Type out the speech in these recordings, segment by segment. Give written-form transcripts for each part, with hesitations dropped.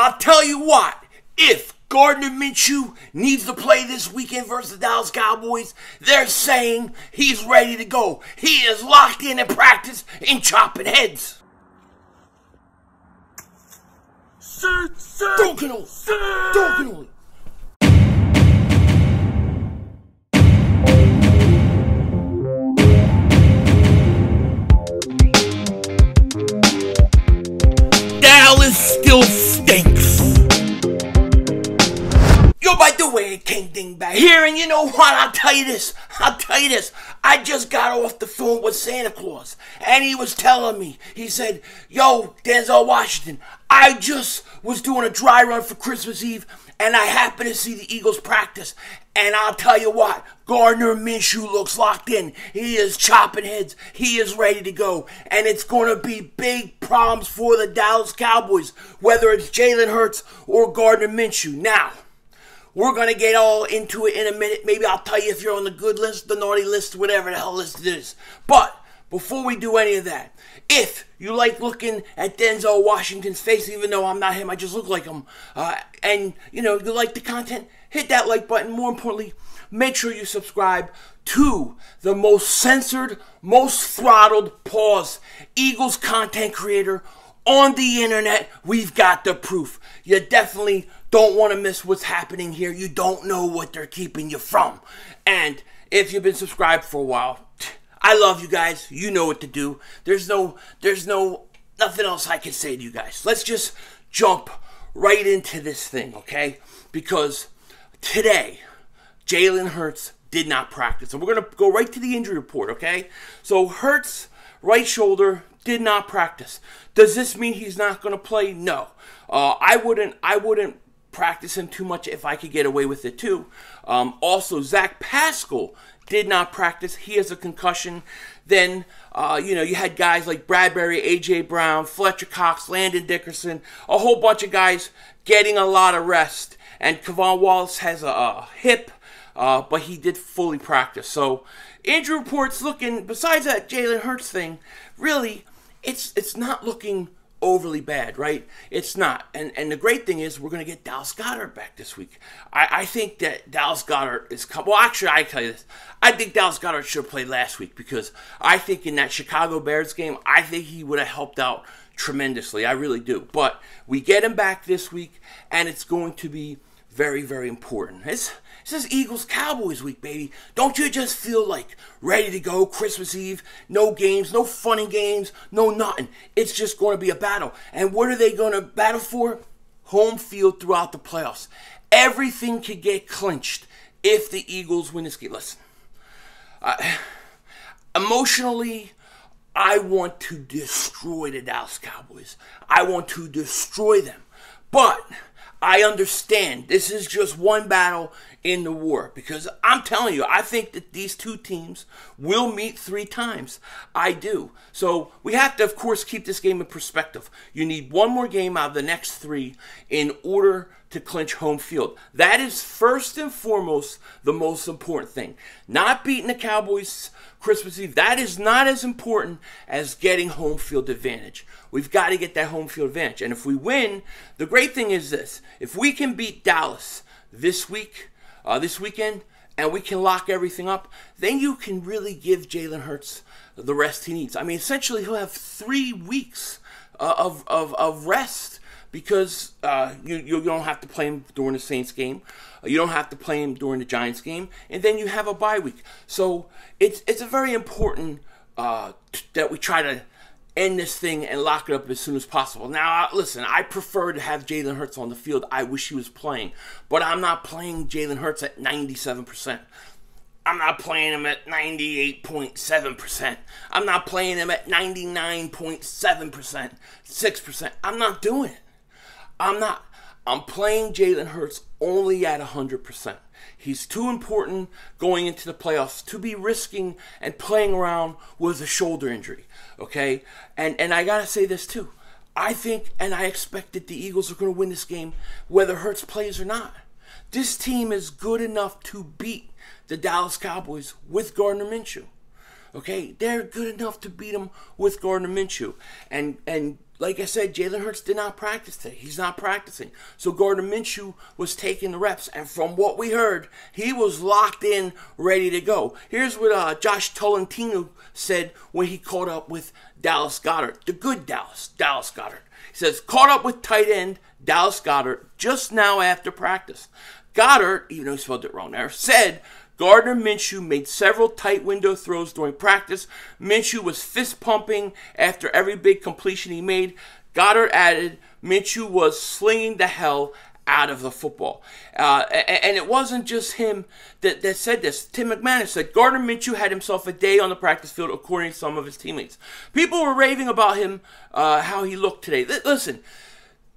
I'll tell you what, if Gardner Minshew needs to play this weekend versus the Dallas Cowboys, they're saying he's ready to go. He is locked in at practice and chopping heads. Don't get on. Dallas still stinks. Yo, by the way, King Dingbat here, and you know what? I'll tell you this. I just got off the phone with Santa Claus, and he was telling me, he said, yo, Denzel Washington, I just was doing a dry run for Christmas Eve, and I happened to see the Eagles practice, and I'll tell you what, Gardner Minshew looks locked in. He is chopping heads. He is ready to go, and it's going to be big problems for the Dallas Cowboys, whether it's Jalen Hurts or Gardner Minshew. Now, we're going to get all into it in a minute. Maybe I'll tell you if you're on the good list, the naughty list, whatever the hell list it is. But before we do any of that, if you like looking at Denzel Washington's face, even though I'm not him, I just look like him, and you like the content, hit that like button. More importantly, make sure you subscribe to the most censored, most throttled, Eagles content creator on the internet. We've got the proof. You definitely don't want to miss what's happening here. You don't know what they're keeping you from. And if you've been subscribed for a while, I love you guys. You know what to do. There's nothing else I can say to you guys. Let's just jump right into this thing, okay? Because today, Jalen Hurts did not practice. And we're going to go right to the injury report, okay? So Hurts, right shoulder, did not practice. Does this mean he's not going to play? No. I wouldn't practice him too much if I could get away with it too. Also, Zach Pascal did not practice. He has a concussion. Then, you had guys like Bradbury, A.J. Brown, Fletcher Cox, Landon Dickerson, a whole bunch of guys getting a lot of rest. And Kevon Wallace has a hip, but he did fully practice. So, injury reports looking, besides that Jalen Hurts thing, really, it's not looking overly bad, right? It's not. And the great thing is we're going to get Dallas Goedert back this week. I think that Dallas Goedert is coming. Well, actually, I tell you this. I think Dallas Goedert should have played last week because I think in that Chicago Bears game, I think he would have helped out tremendously. I really do. But we get him back this week, and it's going to be very, very important. This is Eagles-Cowboys week, baby. Don't you just feel like ready to go Christmas Eve? No games, no funny games, no nothing. It's just going to be a battle. And what are they going to battle for? Home field throughout the playoffs. Everything could get clinched if the Eagles win this game. Listen, emotionally, I want to destroy the Dallas Cowboys. I want to destroy them. But I understand this is just one battle in the war because I'm telling you, I think that these two teams will meet 3 times. I do. So we have to, of course, keep this game in perspective. You need one more game out of the next 3 in order to clinch home field. That is first and foremost the most important thing. Not beating the Cowboys Christmas Eve. That is not as important as getting home field advantage. We've got to get that home field advantage. And if we win, the great thing is this. If we can beat Dallas this weekend, and we can lock everything up, then you can really give Jalen Hurts the rest he needs. I mean, essentially, he'll have 3 weeks of rest because you don't have to play him during the Saints game. You don't have to play him during the Giants game. And then you have a bye week. So it's a very important that we try to end this thing and lock it up as soon as possible. Now, listen, I prefer to have Jalen Hurts on the field. I wish he was playing. But I'm not playing Jalen Hurts at 97%. I'm not playing him at 98.7%. I'm not playing him at 99.7%, 6%. I'm not doing it. I'm not. I'm playing Jalen Hurts only at 100%. He's too important going into the playoffs to be risking and playing around with a shoulder injury, okay? And I got to say this too. I think and I expect that the Eagles are going to win this game whether Hurts plays or not. This team is good enough to beat the Dallas Cowboys with Gardner Minshew. Okay, they're good enough to beat them with Gardner Minshew. And like I said, Jalen Hurts did not practice today. He's not practicing. So Gardner Minshew was taking the reps. And from what we heard, he was locked in, ready to go. Here's what Josh Tolentino said when he caught up with Dallas Goedert. The good Dallas Goedert. He says, caught up with tight end Dallas Goedert just now after practice. Goddard, even though he spelled it wrong there, said Gardner Minshew made several tight window throws during practice. Minshew was fist pumping after every big completion he made. Goddard added, Minshew was slinging the hell out of the football. And it wasn't just him that said this. Tim McManus said Gardner Minshew had himself a day on the practice field, according to some of his teammates. People were raving about him, how he looked today. Listen,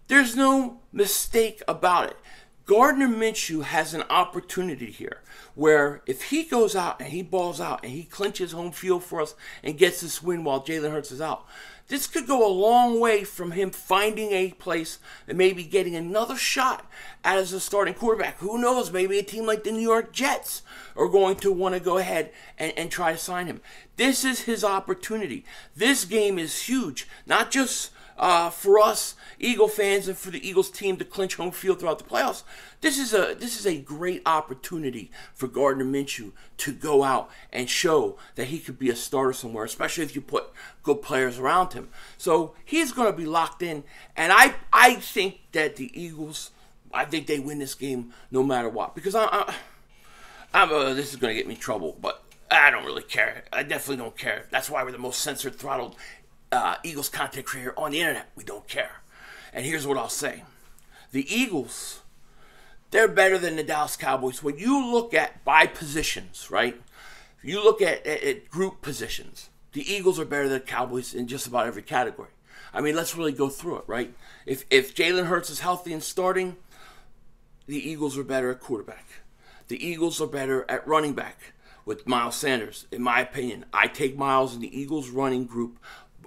there's no mistake about it. Gardner Minshew has an opportunity here where if he goes out and he balls out and he clinches home field for us and gets this win while Jalen Hurts is out, this could go a long way from him finding a place and maybe getting another shot as a starting quarterback. Who knows? Maybe a team like the New York Jets are going to want to go ahead and try to sign him. This is his opportunity. This game is huge, not just for us Eagle fans and for the Eagles team to clinch home field throughout the playoffs. This is a great opportunity for Gardner Minshew to go out and show that he could be a starter somewhere, especially if you put good players around him. So he's going to be locked in, and I think that the Eagles, I think they win this game no matter what, because this is going to get me in trouble, but I don't really care. I definitely don't care. That's why we're the most censored, throttled Eagles content creator on the internet. We don't care. And here's what I'll say. The Eagles, they're better than the Dallas Cowboys. When you look at by positions, right? If you look at group positions, the Eagles are better than the Cowboys in just about every category. I mean, let's really go through it, right? If Jalen Hurts is healthy and starting, the Eagles are better at quarterback. The Eagles are better at running back with Miles Sanders. In my opinion, I take Miles in the Eagles running group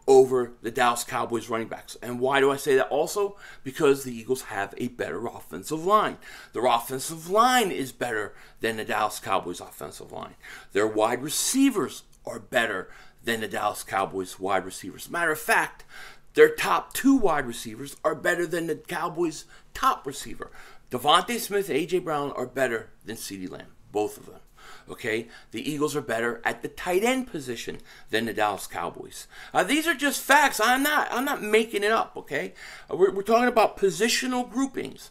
over the Dallas Cowboys running backs. And why do I say that also? Because the Eagles have a better offensive line. Their offensive line is better than the Dallas Cowboys offensive line. Their wide receivers are better than the Dallas Cowboys wide receivers. Matter of fact, their top two wide receivers are better than the Cowboys top receiver. Devontae Smith and A.J. Brown are better than CeeDee Lamb, both of them. Okay, the Eagles are better at the tight end position than the Dallas Cowboys. These are just facts. I'm not making it up. Okay, we're talking about positional groupings.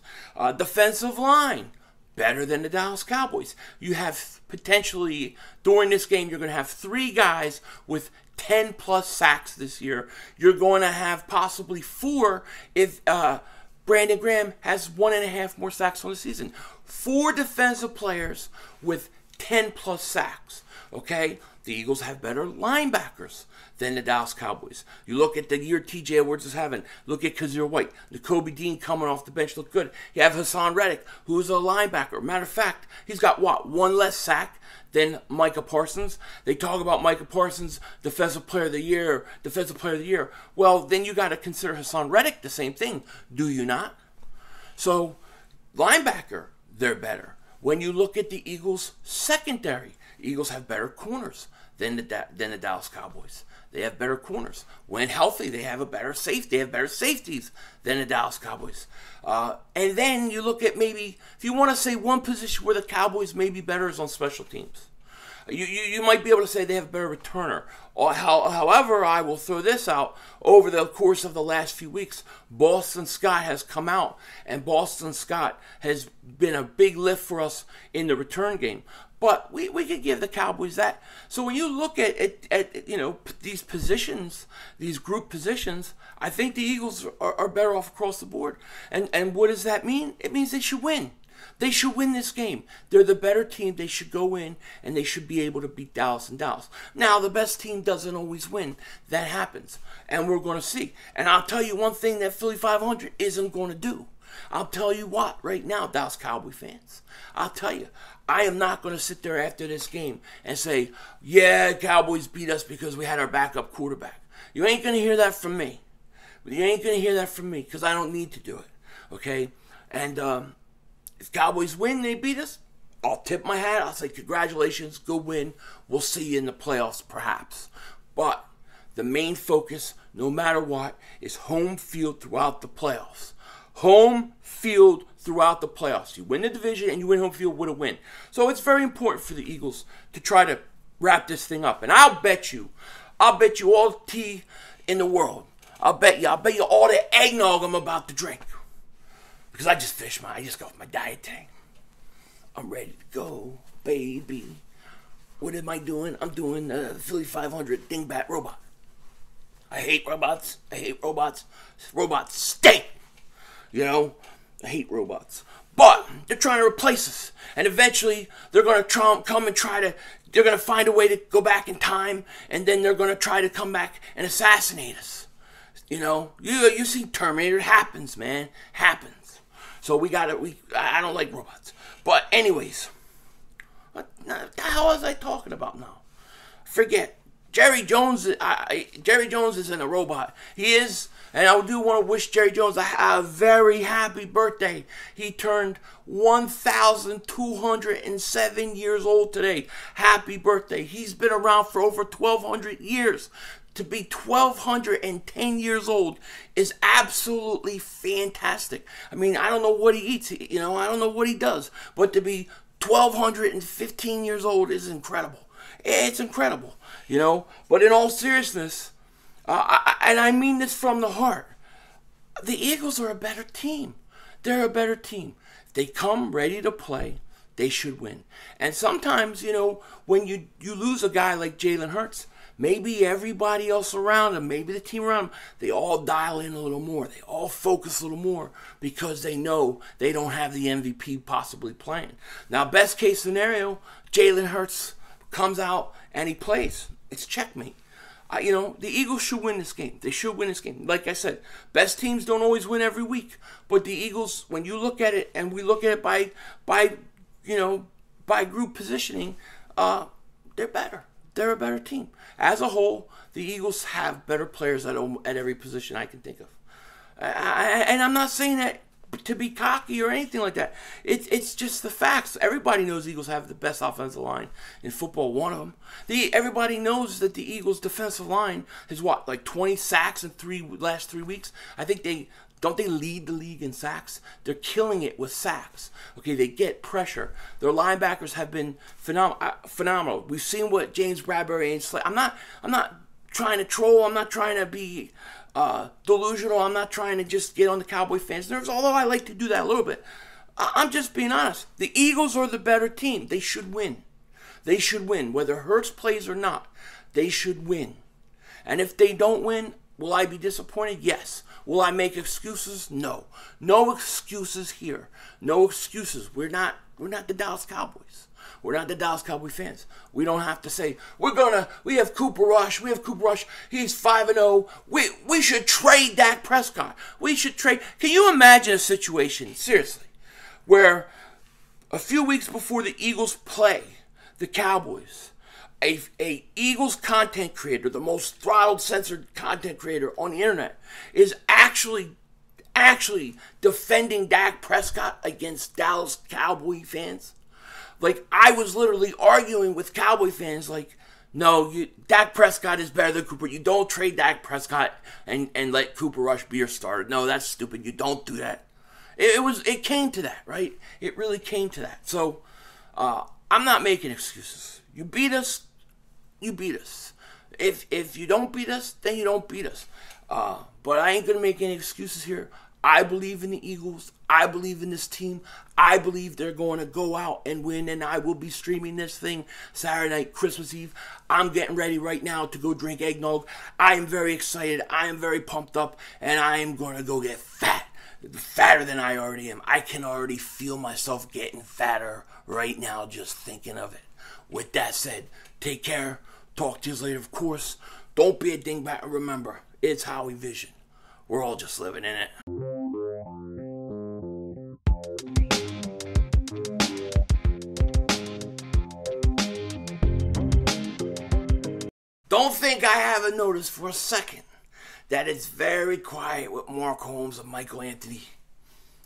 Defensive line better than the Dallas Cowboys. You have potentially during this game you're going to have 3 guys with 10 plus sacks this year. You're going to have possibly 4 if Brandon Graham has 1.5 more sacks on the season. 4 defensive players with 10 plus sacks, okay? The Eagles have better linebackers than the Dallas Cowboys. You look at the year T.J. Edwards is having. Look at Kazir White. Nakobe Dean coming off the bench look good. You have Hassan Reddick, who's a linebacker. Matter of fact, he's got, 1 less sack than Micah Parsons. They talk about Micah Parsons, Defensive Player of the Year. Well, then you got to consider Hassan Reddick the same thing, do you not? So, linebacker, they're better. When you look at the Eagles' secondary, Eagles have better corners than the Dallas Cowboys. They have better corners. When healthy, they have a better safety. They have better safeties than the Dallas Cowboys. And then you look at maybe, if you want to say one position where the Cowboys may be better is on special teams. You might be able to say they have a better returner. However, I will throw this out. Over the course of the last few weeks, Boston Scott has come out, and Boston Scott has been a big lift for us in the return game. But we could give the Cowboys that. So when you look at these positions, these group positions, I think the Eagles are better off across the board. And what does that mean? It means they should win. They should win this game. They're the better team. They should go in, and they should be able to beat Dallas and Dallas. Now, the best team doesn't always win. That happens, and we're going to see. And I'll tell you one thing that Philly 500 isn't going to do. I'll tell you what, right now, Dallas Cowboy fans, I'll tell you, I am not going to sit there after this game and say, yeah, Cowboys beat us because we had our backup quarterback. You ain't going to hear that from me. You ain't going to hear that from me because I don't need to do it, okay? And if Cowboys win, they beat us, I'll tip my hat. I'll say, congratulations, go win. We'll see you in the playoffs, perhaps. But the main focus, no matter what, is home field throughout the playoffs. Home field throughout the playoffs. You win the division and you win home field with a win. So it's very important for the Eagles to try to wrap this thing up. And I'll bet you all the tea in the world. I'll bet you all the eggnog I'm about to drink. Because I just got off my diet tank. I'm ready to go, baby. What am I doing? I'm doing the Philly 500 Dingbat robot. I hate robots. Robots stink. You know, I hate robots. But they're trying to replace us. And eventually, they're going to come and they're going to find a way to go back in time. And then they're going to try to come back and assassinate us. You know, you see Terminator. It happens, man. Happens. So I don't like robots. But anyways, what the hell was I talking about now? Forget. Jerry Jones isn't a robot. He is, and I do want to wish Jerry Jones a very happy birthday. He turned 1,207 years old today. Happy birthday. He's been around for over 1,200 years. To be 1,210 years old is absolutely fantastic. I mean, I don't know what he eats, I don't know what he does, but to be 1,215 years old is incredible. It's incredible, But in all seriousness, and I mean this from the heart, the Eagles are a better team. They're a better team. If they come ready to play, they should win. And sometimes, when you lose a guy like Jalen Hurts, maybe everybody else around him, maybe the team around him, they all dial in a little more. They all focus a little more because they know they don't have the MVP possibly playing. Now, best case scenario, Jalen Hurts comes out and he plays. It's checkmate. The Eagles should win this game. They should win this game. Like I said, best teams don't always win every week. But the Eagles, when you look at it, and we look at it by group positioning, they're better. They're a better team. As a whole, the Eagles have better players at every position I can think of. And I'm not saying that to be cocky or anything like that. It's just the facts. Everybody knows the Eagles have the best offensive line in football, one of them. Everybody knows that the Eagles' defensive line has, like 20 sacks in last 3 weeks? I think they lead the league in sacks? They're killing it with sacks. Okay, they get pressure. Their linebackers have been phenomenal. We've seen what James Bradbury and Slay. I'm not trying to troll. I'm not trying to be delusional. I'm not trying to just get on the Cowboy fans' nerves, although I like to do that a little bit. I'm just being honest. The Eagles are the better team. They should win. They should win. Whether Hurts plays or not, they should win. And if they don't win, will I be disappointed? Yes. Will I make excuses? No. No excuses here. No excuses. We're not the Dallas Cowboys. We're not the Dallas Cowboy fans. We don't have to say, we have Cooper Rush. He's 5-0. We should trade Dak Prescott. Can you imagine a situation, seriously, where a few weeks before the Eagles play the Cowboys, a Eagles content creator, the most throttled, censored content creator on the internet, is actually defending Dak Prescott against Dallas Cowboy fans? Like, I was literally arguing with Cowboy fans, like, no, Dak Prescott is better than Cooper. You don't trade Dak Prescott and let Cooper Rush be your starter. No, that's stupid. You don't do that. It came to that, right? It really came to that. So, I'm not making excuses. You beat us, you beat us. If you don't beat us, then you don't beat us. But I ain't going to make any excuses here. I believe in the Eagles. I believe in this team. I believe they're going to go out and win, and I will be streaming this thing Saturday night, Christmas Eve. I'm getting ready right now to go drink eggnog. I am very excited. I am very pumped up, and I am going to go get fat. Fatter than I already am. I can already feel myself getting fatter right now just thinking of it. With that said, take care. Talk to you later, of course. Don't be a dingbat. Remember, it's Howie Vision. We're all just living in it. Don't think I haven't noticed for a second that it's very quiet with Mark Holmes and Michael Anthony.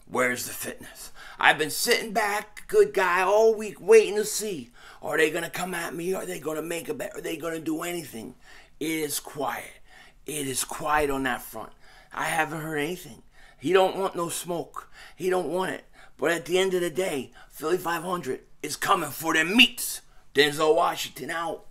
Where's the fitness? I've been sitting back, good guy, all week waiting to see. Are they going to come at me? Are they going to make a bet? Are they going to do anything? It is quiet. It is quiet on that front. I haven't heard anything. He don't want no smoke. He don't want it. But at the end of the day, Philly 500 is coming for their meats. Denzel Washington out.